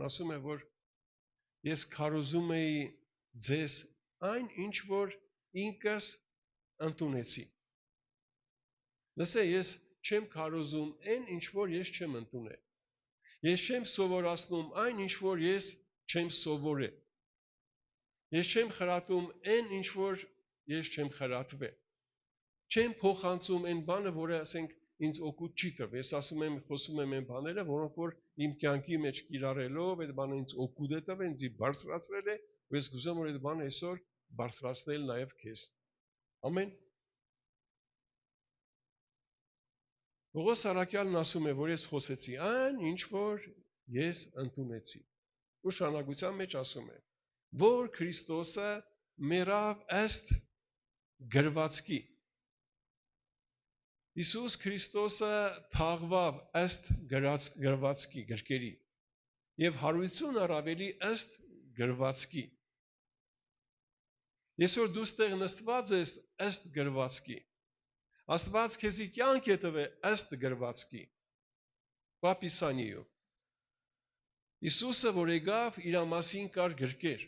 Սարակյալն ասում է, որ ես քարոզում էի ձեզ այն, ինչ որ ինքս ընդունեցի։ Լսե, ես չեմ քարոզում այն, ինչ որ ես չեմ ընդունել։ Ես չեմ սովորացնում այն, ինչ որ ես չեմ սովորել։ Ես չեմ խրատում այն, ինչ որ ես չեմ խրատվել։ Չեմ փոխանցում այն բանը, որը ասենք ինձ օգուտ չի տվել։ Ես ասում եմ, խոսում եմ այն բաները, որոնք որ իմ կյանքի մեջ կիրառելով այդ բանը ինձ օգուտ է տվել, ինձ բարձրացրել է, ու ես գուզեմ որ այդ բանը այսօր բարձրացնել նաև քեզ։ Ամեն։ Պողոս Սարակյալն ասում է, որ ես խոսեցի այն, ինչ որ ես ընդունեցի։ Ու շարունակության մեջ ասում է, որ Քրիստոսը մեռավ ըստ գրվածքի։ Իսուս Քրիստոսը թաղվավ ըստ գրվածքի գրքերի եւ հարություն առավելի ըստ գրվածքի։ Այսօր դու ստեղ նստված ես ըստ գրվածքի։ Աստված քեզի կյանք է տվել ըստ գրվածքի։ Պապիսանիո։ Իսուսը որ եկավ իր մասին կար գրքեր։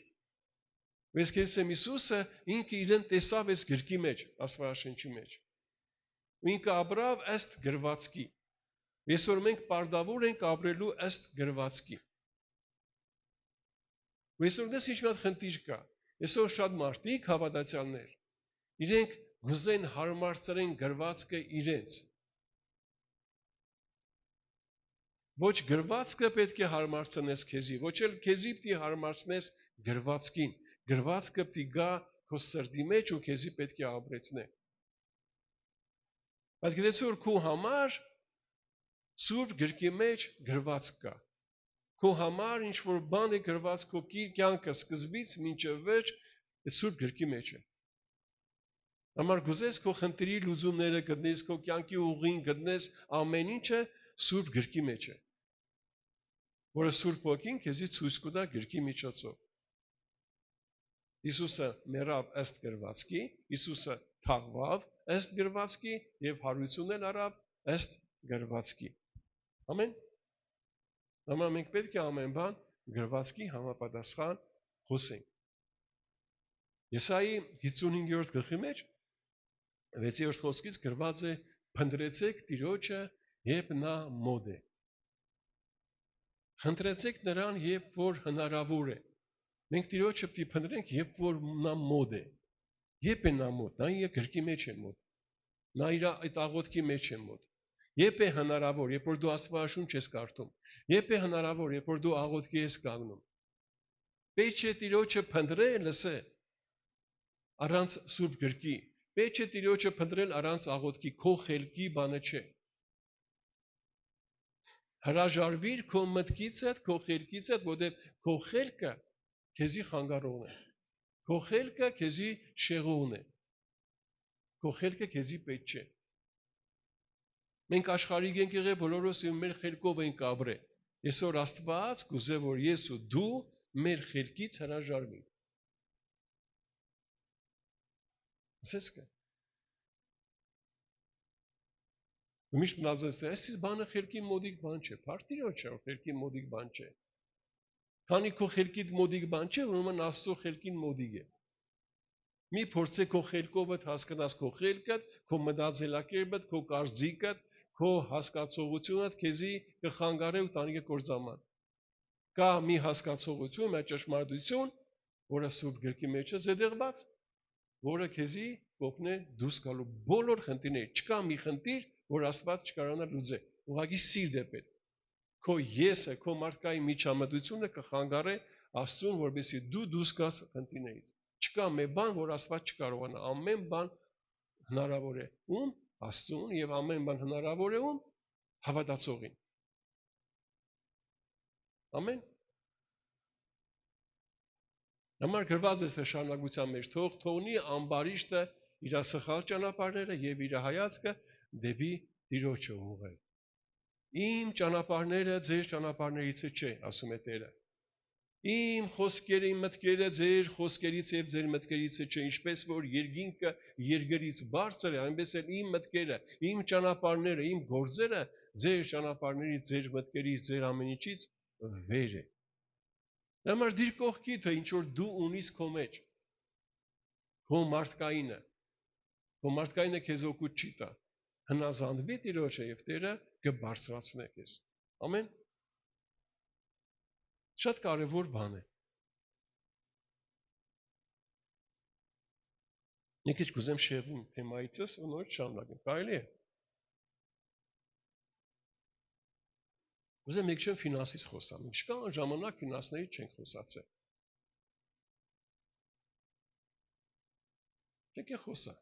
Ես քեզ եմ Իսուսը ինքը իրեն տեսավ այս գրքի մեջ, Աստվածաշնչի մեջ։ Ու ինքը ապրավ ըստ գրվածքի։ Այսօր մենք պարտավոր ենք ապրելու ըստ գրվածքի։ Ու այսօր դες ինչ մի հատ խնդիր կա։ Այսօր շատ մարդիկ հավատացյալներ իրենք գուզեն հարմարցրեն գրվածքը իրենց։ Ոչ գրվածքը պետք է հարմարցնես քեզի, ոչ էլ քեզի պիտի հարմարցնես գրվածքին։ Գրվածքը պիտի գա քո սրտի մեջ ու քեզի պետք է ապրեցնե։ Բայց գիտես որ քո համար Սուրբ գրքի մեջ գրվածք կա։ Քո համար ինչ որ բան է գրված քո կյանքը սկզբից մինչև վերջ այդ Սուրբ գրքի մեջ է։ Համար գուզես քո խնդրի լուծումները գտնես, քո կյանքի ուղին գտնես, ամեն ինչը Սուրբ գրքի մեջ է։ Որը Սուրբ Ոգին քեզի ցույց կտա գրքի միջոցով։ Իսուսը մեռավ ըստ գրվածքի, Իսուսը թաղվավ ըստ գրվածքի եւ հարություն առավ ըստ գրվածքի։ Ամեն։ Համար մենք պետք է ամեն բան գրվածքի համապատասխան խոսենք։ Եսայի 55-րդ գլխի մեջ 6-րդ խոսքից գրված է. «Փնտրեցեք Տիրոջը, երբ նա մոտ է»։ Խնդրեցեք նրան, երբ որ հնարավոր է։ Մենք Տիրոջը պիտի փնտրենք, երբ որ նա մոտ է։ Երբ է նա մոտ, նա իր գրքի մեջ է մոտ։ Նա իր այդ աղոթքի մեջ է մոտ։ Երբ է հնարավոր, երբ որ դու Աստվածաշունչ ես կարդում, երբ է հնարավոր, երբ որ դու աղոթքի ես կանգնում։ Պետք է Տիրոջը փնտրել, լսե, առանց Սուրբ գրքի։ Պետք է Տիրոջը փնտրել առանց աղոթքի, քո խելքի բանը չէ։ Հրաժարվիր քո մտքից հետ, քո խելքից հետ, որտեղ քո խելքը քեզի խանգարողն է։ Քո խելքը քեզի շեղողն է։ Քո խելքը քեզի պետք չէ։ Մենք աշխարհիկ ենք եղել բոլորս եւ մեր խելքով ենք ապրել։ Այսօր Աստված կուզե որ ես ու դու մեր խելքից հրաժարվենք։ Ասես կա։ Միշտ մնացած է, այս բանը խելքի մոդիկ բան չէ, Փարթիրոջ չէ, խելքի մոդիկ բան չէ։ Քանի քո խելքիդ մոդիկ բան չէ, ուրեմն Աստծո խելքին մոդիկ է։ Մի փորձե քո խելքովդ հասկանաս քո խելքը, քո մտածելակերպը, քո կարծիքը, քո հասկացողությունը քեզի կխանգարի ու տանի կործաման։ Կա մի հասկացողություն, մի ճշմարտություն, որը Սուրբ գրքի մեջ է զետեղված, որը քեզի կօգնի դուրս գալու բոլոր խնդիրներից։ Չկա մի խնդիր, որ Աստված չկարանա լուծել։ Ուղղակի սիրտ է պետք։ Քո եսը, քո մարդկային միջամտությունը կխանգարի Աստծուն, որպեսզի դու դուրս գաս խնդիրներից։ Չկա մի բան, որ Աստված չկարողանա, ամեն բան հնարավոր է։ Ում Աստծուն եւ ամեն բան հնարավոր է ում հավատացողին։ Ամեն։ Համար գրված է շարունակության մեջ թողնի ամբարիշտը իր սխալ ճանապարհները եւ իր հայացքը դեպի Տիրոջը ուղղել։ Իմ ճանապարհները ձեր ճանապարհներից չէ, ասում է Տերը։ Իմ խոսքերը, իմ մտքերը ձեր խոսքերից եւ ձեր մտքերից չէ, ինչպես որ երկինքը երկրից բարձր է, այնպես էլ իմ մտքերը, իմ ճանապարհները, իմ գործերը ձեր ճանապարհներից, ձեր մտքերից, ձեր ամեն ինչից վեր է։ Դա համար դիր կողքի, թե ինչ որ դու ունիս քո մեջ, քո մարդկայինը քեզ օգուտ չի տա, հնազանդվի Տիրոջը եւ Տերը կբարձրացնի քեզ, ամեն, շատ կարևոր բան է, մի քիչ կուզեմ շեղվում թեմայիցս ու նոր շարունակեմ, կարելի է, կուզեմ մեկ չեմ ֆինանսից խոսամ, ինչքան ժամանակ ֆինանսներից չենք խոսացել, եկե խոսա,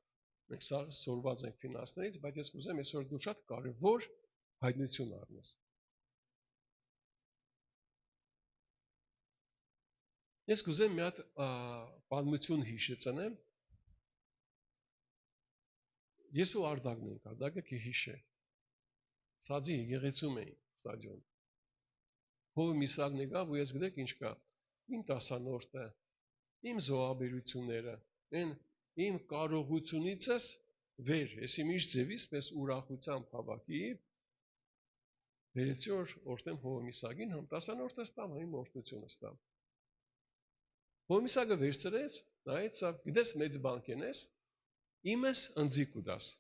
մենք սորված ենք ֆինանսներից, բայց ես կուզեմ այսօր դու շատ կարևոր հայտնություն առնես, ես կուզեմ մի հատ պատմություն հիշեցնեմ, ես ու Արդակն ենք, Արդակը կհիշե, Սածի եկեղեցում էին ստադիոն, հովը Միսակն եկավ ու ես գիտեք ինչ կա, իմ տասանորդը, իմ զոհաբերությունները, իմ կարողությունիցս վեր, ես իմ իշ ձևիս պես ուրախությամբ հավաքի, վերեցի օրտեմ հովը Միսակին, համ տասանորդը ստամ, համ իմ օրտնությունը ստամ, հովը Միսակը վերցրեց, նայեց, գիտես մեծ բան կենես, իմս ընձիկ ուդաս,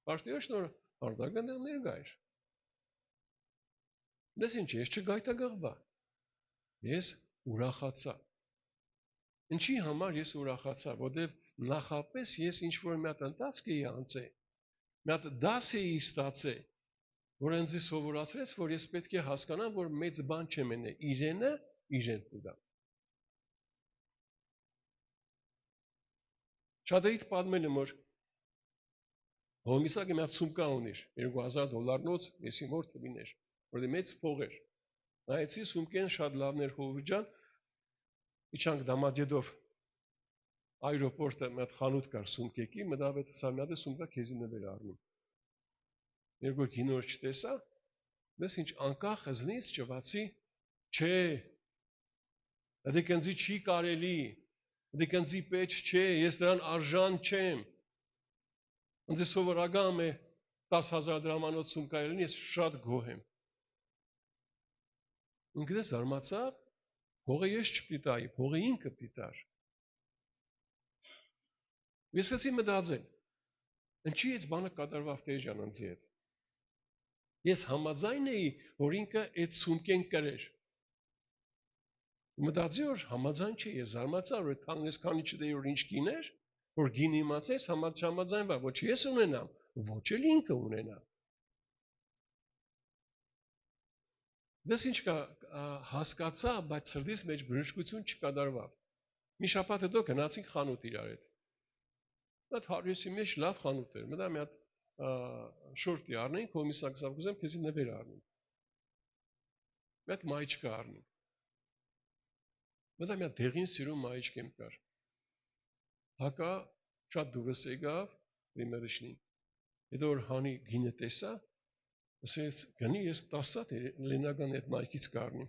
Պարտիո շնոր Արդակը ներկա էր, դες ինչ, ես չգայթակղվա, ես ուրախացա, ինչի համար ես ուրախացա, որտև նախապես ես ինչ-որ մի հատ ընթացք էի անցել, մի հատ դաս էի ստացել, որ ինձ սովորացրեց, որ ես պետք է հասկանամ, որ մեծ բան չեմ ենե, իրենը իրեն կուտա, շատերիդ պատմել եմ, որ Հոմիսակը մի հատ սումկա ունիր, $2000-նոց, ես իմ որ թվիներ, որտեղ մեծ փող էր, նայեցի սումկեն շատ լավն էր Հովի ջան, իջանք Դամադեդով այրոպորտը մի հատ խանութ կար սումկեկի, մտավ սա մի հատ սումկա քեզի նվեր առնում, երկու գինոր չտեսա, դες ինչ անկախ ըզնից ճվացի, չէ, դեք ընձի չի կարելի, դեք ընձի պետք չէ, ես դրան արժան չեմ, Ինձ սովորական է 10,000 դրամանոց սումկայելին, ես շատ գոհ եմ։ Ինքնես զարմացավ, փողը ես չպիտայի, փողը ինքը պիտար։ Ես հեցի մտածել, ինչի այս բանը կատարվավ Տեր անձի հետ։ Ես համաձայն էի, որ ինքը այդ սումկեն կրեր։ Մտածի որ համաձայն չի, ես զարմացա, որ թանես քանի չդեի որ ինչ գիներ, որ գին իմացես համաձայնվա, ոչ ես ունենամ, ոչ էլ ինքը ունենա։ Դες ինչ կա հասկացա, բայց սրտիս մեջ բժշկություն չկատարվավ։ Մի շաբաթ հետո գնացինք խանութ իրար հետ։ Դա հարյուսի մեջ լավ խանութ էր։ Մտա մի հատ շորտի առնենք, Հոմիսակսավ կուզեմ քեզի նվեր առնեմ։ Մի հատ մայիչկա առնենք։ Մտա մի հատ դեղին սիրուն մայիչք եմ կար։ Հակա շատ դուրս եկավ, իմերիշնի։ Հետո որ հանի գինը տեսա, ասեց գնի ես 10 հատ լենական այդ մայքից կառնի։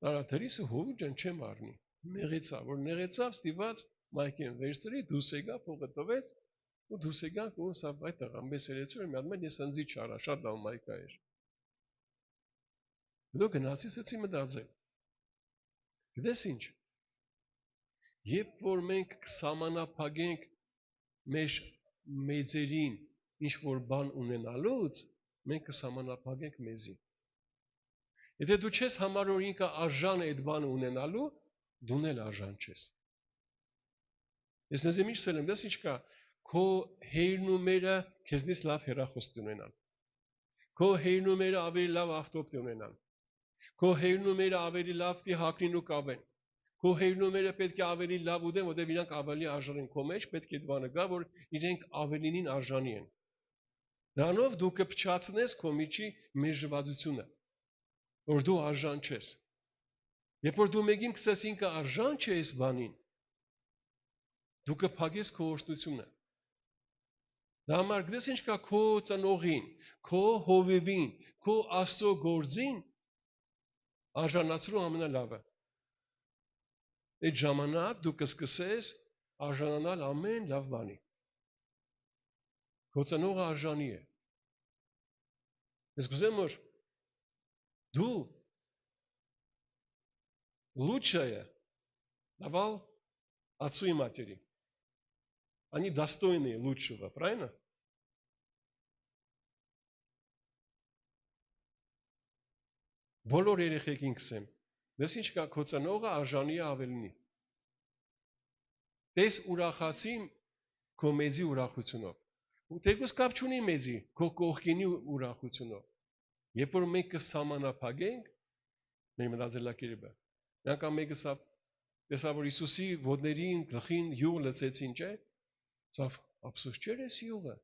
Տարաթերիսը հովի ջան չեմ առնի։ Նեղեցավ, որ նեղեցավ, ստիված մայքին վերցրի, դուս եկա, փողը տվեց, ու դուս եկանք ու սա այդ տղան բեսերեցի, որ մի հատ ես ընձի չարա, շատ լավ մայքա էր։ Հետո գնացի սեցի մտածել։ Գիտես ինչ։ Երբ որ մենք կսամանափակենք մեր մեծերին ինչ որ բան ունենալուց, մենք կսամանափակենք մեզի։ Եթե դու չես համար որ ինքը արժան է այդ բանը ունենալու, դուն էլ արժան չես։ Ես նեզեմ ինչ սելեմ, դες ինչ կա, քո հերն ու մերը քեզնից լավ հեռախոս ունենան։ Քո հերն ու մերը ավելի լավ ավտոպ ունենան։ Քո հերն ու մերը ավելի լավ դի հակրին ու կավեն։ Քո հերնումերը պետք է ավելի լավ ուտեն, որտեղ իրանք ավելի արժան են քո մեջ, պետք է այդ բանը գա, որ իրենք ավելինին արժանի են։ Դրանով դու կփչացնես քո միջի մերժվածությունը, որ դու արժան չես։ Երբ որ դու մեկին կսես ինքը արժան չէ այս բանին, դու կփակես քո օրհնությունը։ Դա համար գիտես ինչ կա քո ծնողին, քո հովիվին, քո Աստծո գործին արժանացրու ամենալավը։ Այդ ժամանակ դու կսկսես արժանանալ ամեն լավ բանի։ Քո ծնողը արժանի է։ Ես կուզեմ որ դու лучшее давал отцу и матери. Они достойны лучшего, правильно? Բոլոր երեխեքին կսեմ, դες ինչ կա քո ծնողը արժանի ավելնի։ Դες ուրախացի քո մեծի ուրախությունով։ Ու թեկուզ կապ չունի մեծի, քո կողքինի ուրախությունով։ Երբ որ մենք կսահմանափակենք մեր մտածելակերպը, անգամ մեկը սա տեսա որ Հիսուսի ոտներին գլխին յուղ լցեցին, չէ՞։ Ծավ ափսոս չէր էս յուղը։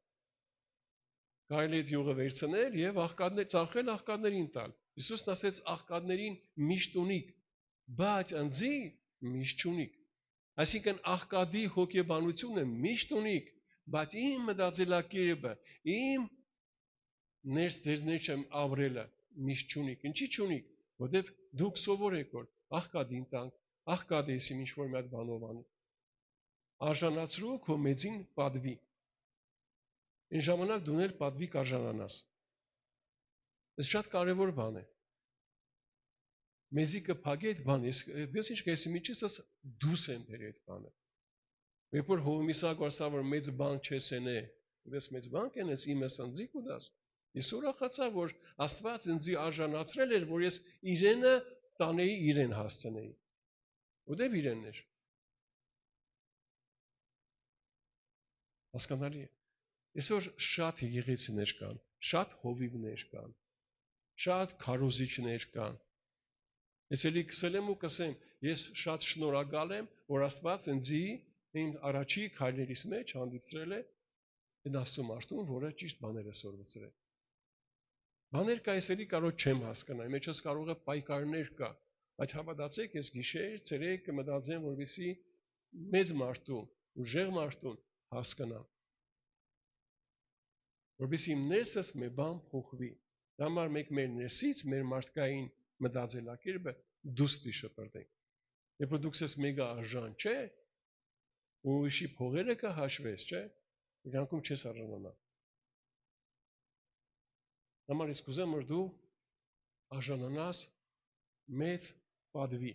Կարելի է յուղը վերցնել եւ աղքատներ ծախել աղքատներին տալ։ Հիսուսն ասեց աղքատներին միշտ ունիք, բայց անձի միշտ չունիք։ Այսինքն աղքատի հոգեբանությունը միշտ ունիք, բայց իմ մտածելակերպը, իմ ձեր ապրելը միշտ չունիք։ Ինչի չունիք, որովհետեւ դուք սովոր եք որ աղքատին տանք, աղքատեսին ինչ որ մի հատ բանով անի։ Արժանացրու քո մեծին պատվի։ Այն ժամանակ դու ներ պատվի կարժանանաս։ Դա շատ կարևոր բան է։ Մեզի կփակի այդ բանը, ես ինչ կեսի միջից դուս եմ բերի այդ բանը։ Երբ որ Հովմիսակ ասա որ մեծ բան չես ենե, դες մեծ բան կենես իմ սնձի կուտաս։ Ես ուրախացա որ Աստված ինձ արժանացրել էր որ ես իրենը տանեի իրեն հասցնեի։ Որտեւ իրենն էր։ Հասկանալի է։ Այսօր շատ եղեցիներ կան, շատ հովիվներ կան, շատ քարոզիչներ կան։ Ես էլի կսել եմ ու կսեմ, ես շատ շնորհակալ եմ, որ Աստված ինձի իմ առաջի քայլերիս մեջ հանդիպցրել է այդ Աստծո մարդուն, որը ճիշտ բաներ է սորվեցրել։ Բաներ կա, ես էլի կարող չեմ հասկանալ, մեջս կարող է պայքարներ կա, բայց հավատացեք, ես գիշեր, ցերեկ կմտածեմ, որովհետեւ մեծ մարդու, ուժեղ մարդուն հասկանամ։ Որովհետեւ իմ ներսս մի բան փոխվի։ Դա համար մենք մեր ներսից մեր մարդկային մտածելակերպը դուստի շփրտենք։ Երբ որ դուք ես մեգա արժան չէ, ու իշի փողերը կհաշվես, չէ, իրանքում չես արժանանա։ Համար ես կուզեմ որ դու արժանանաս մեծ պատվի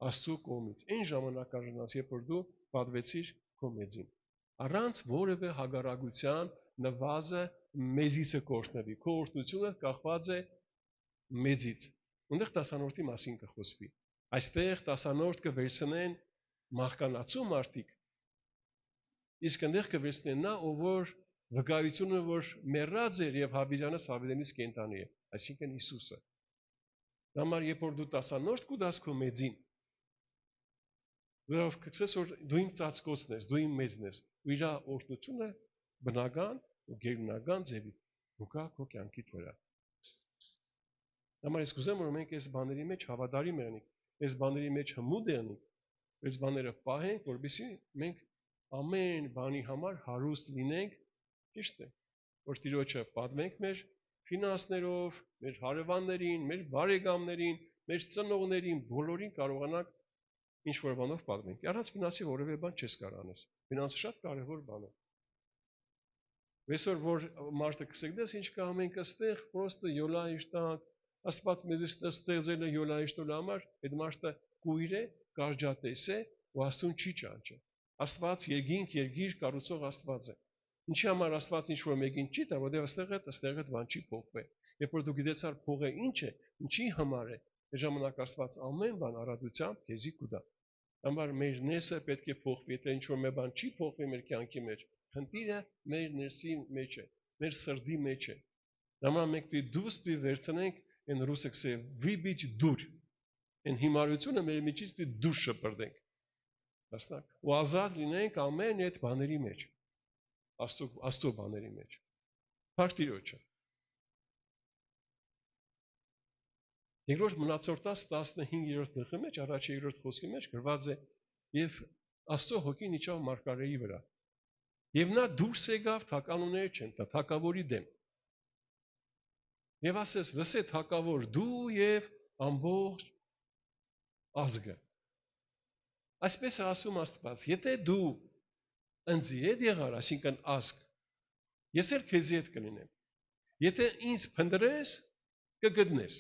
Աստծո կողմից։ Այն ժամանակ արժանաս, երբ որ դու պատվեցիր քո մեծին։ Առանց որևէ հագարակության նվազը մեզից է կորտնվի, քո օրհնությունը կախված է մեծից։ Ունդեղ տասանորդի մասին կխոսվի։ Այստեղ տասանորդ կվերցնեն մահկանացու մարդիկ, իսկ այնտեղ կվերցնեն նա, ով որ վկայությունը որ մեռած էր եւ հավիտյանս հավիտենից կենտանի է, այսինքն Հիսուսը։ Դա համար երբ որ դու տասանորդ կուտաս քո մեծին, դու կգցես որ դու իմ ծածկոցն ես, դու իմ մեծն ես, ու իր օրհնությունը բնական ու գերբնական ձևի ուկա քո կյանքիդ վրա։ Համար ես կուզեմ որ մենք այս բաների մեջ հավատարիմ եղնենք, այս բաների մեջ հմուտ եղնենք, այս բաները պահենք, որպեսզի մենք ամեն բանի համար հարուստ լինենք, ճիշտ է, որ Տիրոջը պատմենք մեր ֆինանսներով, մեր հարևաններին, մեր բարեկամներին, մեր ծնողներին, բոլորին կարողանանք ինչ որ բանով պատմենք։ Առանց ֆինանսի որևէ բան չես կարող անես։ Ֆինանսը շատ կարևոր բան է։ Այսօր որ մարդը կսեք դες ինչ կա մենք այստեղ պրոստը յոլայիշտանք, Աստված մեզ ստեղծել է յոլայիշտոլ համար, այդ մարդը կույր է, կարճատես է ու Աստծուն չի ճանաչել։ Աստված երկիր կառուցող Աստված է։ Ինչի համար Աստված ինչ որ մեկին չի տա, որովհետև այստեղ այդ բան չի փոխվել։ Երբ որ դու գիտեցար փողը ինչ է, ինչի համար է, այդ ժամանակ Աստված ամեն բան առատությամբ քեզի կուտա։ Համար մեր ներսը պետք է փոխվի, եթե ինչ որ մի բան չի փոխվի մեր կյանքի մեջ, խնդիրը մեր ներսի մեջ է, մեր սրտի մեջ է։ Համար մենք պիտի դուրս վերցնենք այն ռուսեքսը վիբիչ դուր։ Այն հիմարությունը մեր միջից պիտի դուրս շպրտենք։ Հասնակ։ Ու ազատ լինենք ամեն այդ բաների մեջ։ Աստծո բաների մեջ։ Փառք Տիրոջը։ Երկրորդ մնացորդաց 15-րդ գլխի մեջ, առաջի 2-րդ խոսքի մեջ գրված է եւ Աստծո հոգին իջավ Մարգարեի վրա։ Եվ նա դուրս եկավ թագանուններ չեն, թագավորի դեմ։ Եվ ասես, լսե թագավոր դու եւ ամբողջ ազգը։ Այսպես է ասում Աստված, եթե դու ինձ հետ եղար, այսինքն ազգ, ես էլ քեզ հետ կլինեմ։ Եթե ինձ փնտրես, կգտնես։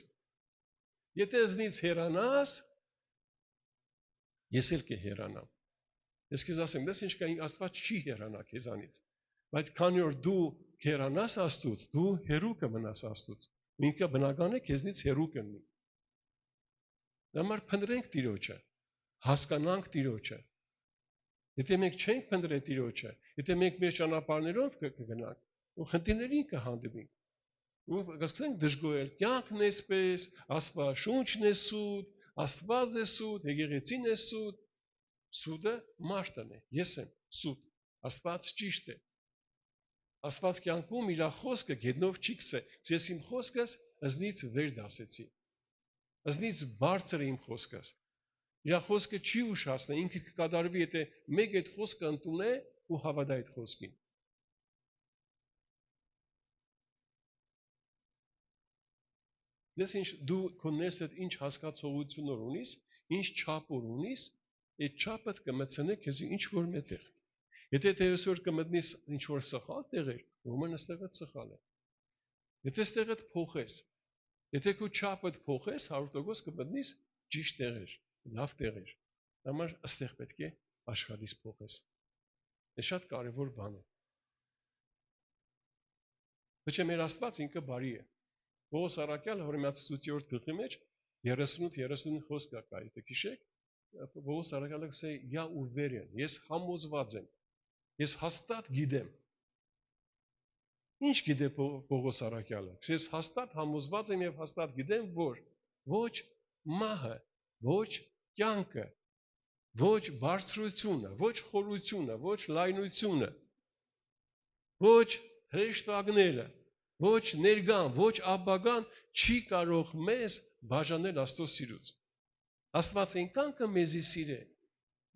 Եթե ինձնից հեռանաս, Ես էլ կհեռանամ։ Ես քեզ ասեմ, դες ինչ կա, Աստված չի հեռանա քեզանից։ Բայց քանի որ դու հեռանաս Աստծուց, դու հեռու կմնաս Աստծուց։ Ինքը բնական է քեզնից հեռու կմնի։ Համար փնտրենք Տիրոջը, հասկանանք Տիրոջը։ Եթե մենք չենք փնտրել Տիրոջը, եթե մենք մեր ճանապարհներով կգնանք, ու խնդիրներին կհանդիպենք, ու կսկսենք դժգոհել, կյանքն է սպես, Աստվածաշունչն է սուտ, Աստված է սուտ, եկեղեցին է սուտ, սուտը մարդն է, ես եմ սուտ, Աստված ճիշտ է։ Աստված կյանքում իր խոսքը գետնով չի գցե, ես իմ խոսքս ըզնից վեր դասեցի, ըզնից բարձր է իմ խոսքս, իր խոսքը չի ուշացնի, ինքը կկատարվի, եթե մեկ այդ խոսքը ընդունե ու հավատա այդ խոսքին։ Դες ինչ դու քո ներսդ ինչ հասկացողություններ ունիս, ինչ չափ ունիս, այդ չափը կմցնե քեզ ինչ որ մետեղ։ Եթե դու այսօր կմտնես ինչ որ սխալ տեղեր, ուրեմն այստեղը սխալ է։ Եթե այստեղը փոխես, եթե քո չափը փոխես, 100% կմտնես ճիշտ տեղեր, լավ տեղեր։ Համար այստեղ պետք է աշխատես փոխես։ Դա շատ կարևոր բան է։ Բայց մեր Աստված ինքը բարի է։ Պողոս առաքյալը Հռոմեացի 8-րդ գլխի մեջ 38 խոսք կա, եթե հիշեք, Պողոս առաքյալը ասե՝ «Я уверен, ես համոզված եմ, ես հաստատ գիտեմ»։ Ինչ գիտե Պողոս առաքյալը։ Ես հաստատ համոզված եմ եւ հաստատ գիտեմ, որ ոչ մահը, ոչ կյանքը, ոչ բարձրությունը, ոչ խորությունը, ոչ լայնությունը, ոչ հրեշտակները, ոչ ներգան, ոչ ապագան չի կարող մեզ բաժանել Աստծո սիրուց։ Աստված այնքան կմեզի սիրե,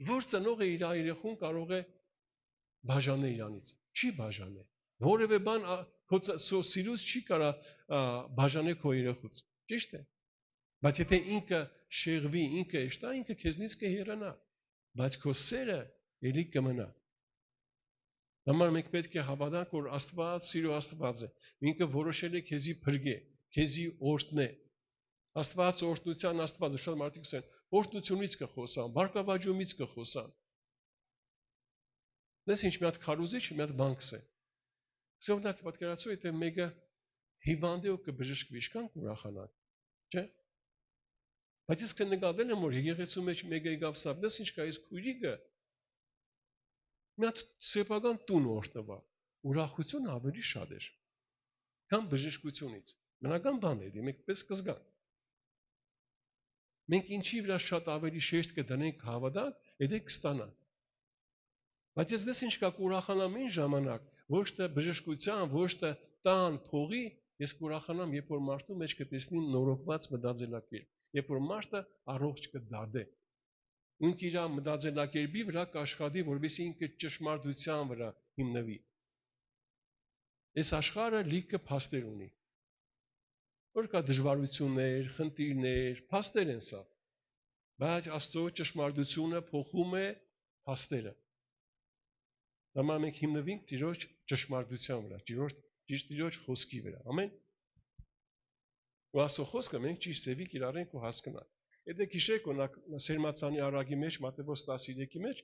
որ ծնողը իր երեխուն կարող է բաժանել իրանից։ Չի բաժանել։ Որևէ բան քո սիրուց չի կարող բաժանել քո երեխուց։ Ճիշտ է։ Բայց եթե ինքը շեղվի, ինքը էշտա, ինքը քեզնից կհեռանա, բայց քո սերը ելի կմնա։ Համար մենք պետք է հավատանք, որ Աստված սիրո Աստված է։ Ինքը որոշել է քեզի փրկե, քեզի օրհնե։ Աստված օրհնության Աստված է, շատ մարդիկ ասեն, օրհնությունից կխոսան, բարգավաճումից կխոսան։ Դες ինչ մի հատ քարոզիչ, մի հատ բան կսե։ Սովորակ պատկերացրու, եթե մեկը հիվանդ է ու կբժշկվի, ինչքան կուրախանանք, չէ՞։ Բայց ես կնկատել եմ, որ եկեղեցու մեջ մեկը եկավ սավ, դες ինչ կա, այս քույրիկը մի հատ սեփական տուն օրհնվա, ուրախությունը ավելի շատ էր, քան բժշկությունից։ Բնական բան է, մենք պես կզգանք։ Մենք ինչի վրա շատ ավելի շեշտ կդնենք հավատանք, եթե կստանանք։ Բայց ես դες ինչ կա կուրախանամ այն ժամանակ, ոչ թե բժշկության, ոչ թե տան, փողի, ես կուրախանամ, երբ որ մարդու մեջ կտեսնի նորոգված մտածելակերպ, երբ որ մարդը առողջ կդառնա։ Ինքը իր մտածելակերպի վրա կաշխատի, որովհետեւ ինքը ճշմարտության վրա հիմնվի։ Այս աշխարհը լիքը փաստեր ունի։ Որ կա դժվարություններ, խնդիրներ, փաստեր են սա։ Բայց Աստծո ճշմարտությունը փոխում է փաստերը։ Համար մենք հիմնվենք Տիրոջ ճշմարտության վրա, Տիրոջ խոսքի վրա, ամեն։ Ու Աստծո խոսքը մենք ճիշտ ձևի կիրառենք ու հասկանանք։ Եթե գիշեք օրինակ Սերմացանի առակի մեջ, Մատթեոս 13-ի մեջ,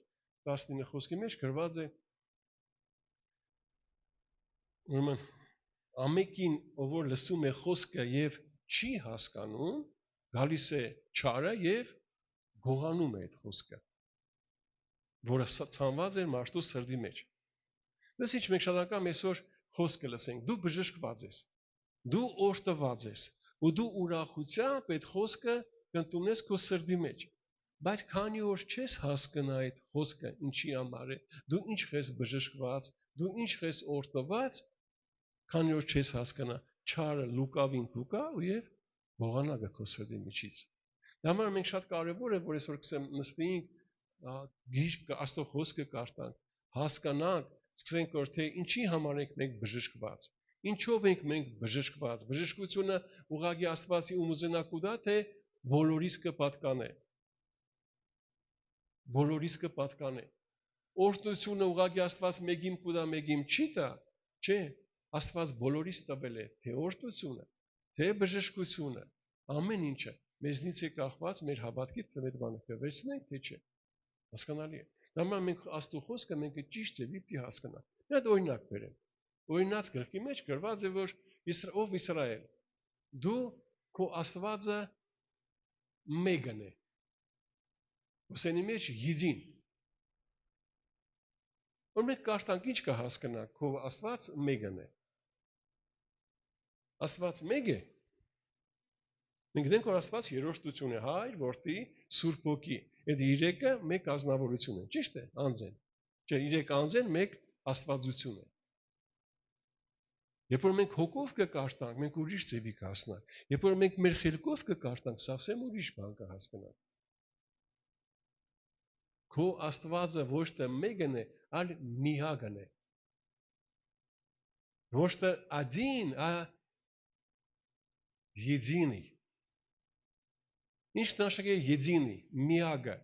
19 խոսքի մեջ գրված է, ուրեմն ամենին, ով որ լսում է խոսքը եւ չի հասկանում, գալիս է չարը եւ գողանում է այդ խոսքը, որը ցանված է մարդու սրտի մեջ։ Դες ինչ մենք շատ անգամ այսօր խոսքը լսենք, դու բժշկված ես, դու օրհնված ես, ու դու ուրախությամբ այդ խոսքը կընդունես քո սրտի մեջ։ Բայց քանի որ չես հասկանա այդ խոսքը ինչի համար է, դու ինչ ես բժշկված, դու ինչ ես օրհնված, քանի որ չես հասկանա, չարը լուկավին կուկա եւ գողանա քո սրտի միջից։ Դա համար մենք շատ կարեւոր է, որ այսօր կսեմ նստենք, գիրք Աստծո խոսքը կարդանք, հասկանանք, սկսենք որ թե ինչի համար ենք մենք բժշկված, ինչով ենք մենք բժշկված, բժշկությունը ուղղակի Աստվածի ումուզնակու դա թե բոլորիս կպատկանե, բոլորիս կպատկանե, օրհնությունը ուղղակի Աստված մեկին կուտա, մեկին չի տա, չէ, Աստված բոլորիս տվել է, թե օրհնությունը, թե բժշկությունը, ամեն ինչը մեզնից է կախված մեր հավատքից, թե այդ բանը կվերցնենք, թե չէ։ Հասկանալի է։ Նման մենք Աստծո խոսքը մենք ճիշտ է պիտի հասկանանք։ Մի հատ օրինակ բերեմ։ Օրինաց գրքի մեջ գրված է, որ ով Իսրայել, դու քո Աստվածը մեկն է։ Ուսենի մեջ Եդին։ Որ մենք կարդանք ինչ կա հասկանանք, քո Աստված մեկն է։ Աստված մեկ է։ Մենք դենք որ Աստված երրորդություն է, Հայր, Որդի, Սուրբ Հոգի։ Այդ երեքը մեկ ազնվորություն է, ճիշտ է, անձ են։ Չէ, երեք անձ են, մեկ Աստվածություն է։ Երբ որ մենք հոգով կկարդանք, մենք ուրիշ ձևի կհասնանք։ Երբ որ մենք մեր խելքով կկարդանք, սավսեմ ուրիշ բան կհասկանանք։ Քո Աստվածը ոչ թե մեկն է, այլ միակն է։ Ոչ թե один, այլ единый։ Ինչ նշանակե единый, միակը։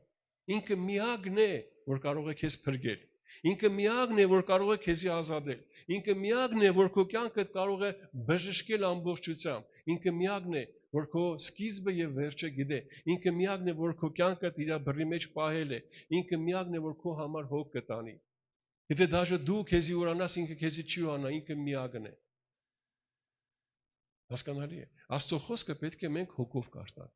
Ինքը միակն է, որ կարող է քեզ փրկել։ Ինքը միակն է, որ կարող է քեզի ազատել։ Ինքը միակն է, որ քո կյանքը կարող է բժշկել ամբողջությամբ։ Ինքը միակն է, որ քո սկիզբը եւ վերջը գիտե։ Ինքը միակն է, որ քո կյանքը իր բռի մեջ պահել է։ Ինքը միակն է, որ քո համար հոգ կտանի։ Եթե դաժե դու քեզի ուրանաս, ինքը քեզի չի ուրանա, ինքը միակն է։ Հասկանալի է։ Աստծո խոսքը պետք է մենք հոգով կարդանք։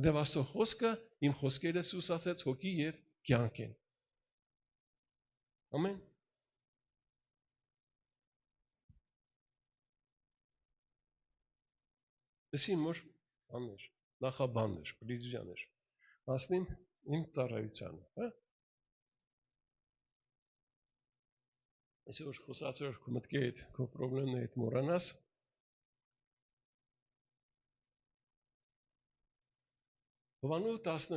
Դե Աստծո խոսքը իմ խոսքերը Սուս ասեց հոգի եւ կյանք են։ Ամեն։ Էսի մոր աներ, նախաբաններ, պլիզյաներ։ Ասնին իմ ծառայությանը, հա։ Այսօր խոսացր քո մտքի հետ, քո խնդիրների հետ մոռանաս։ Հովանու 10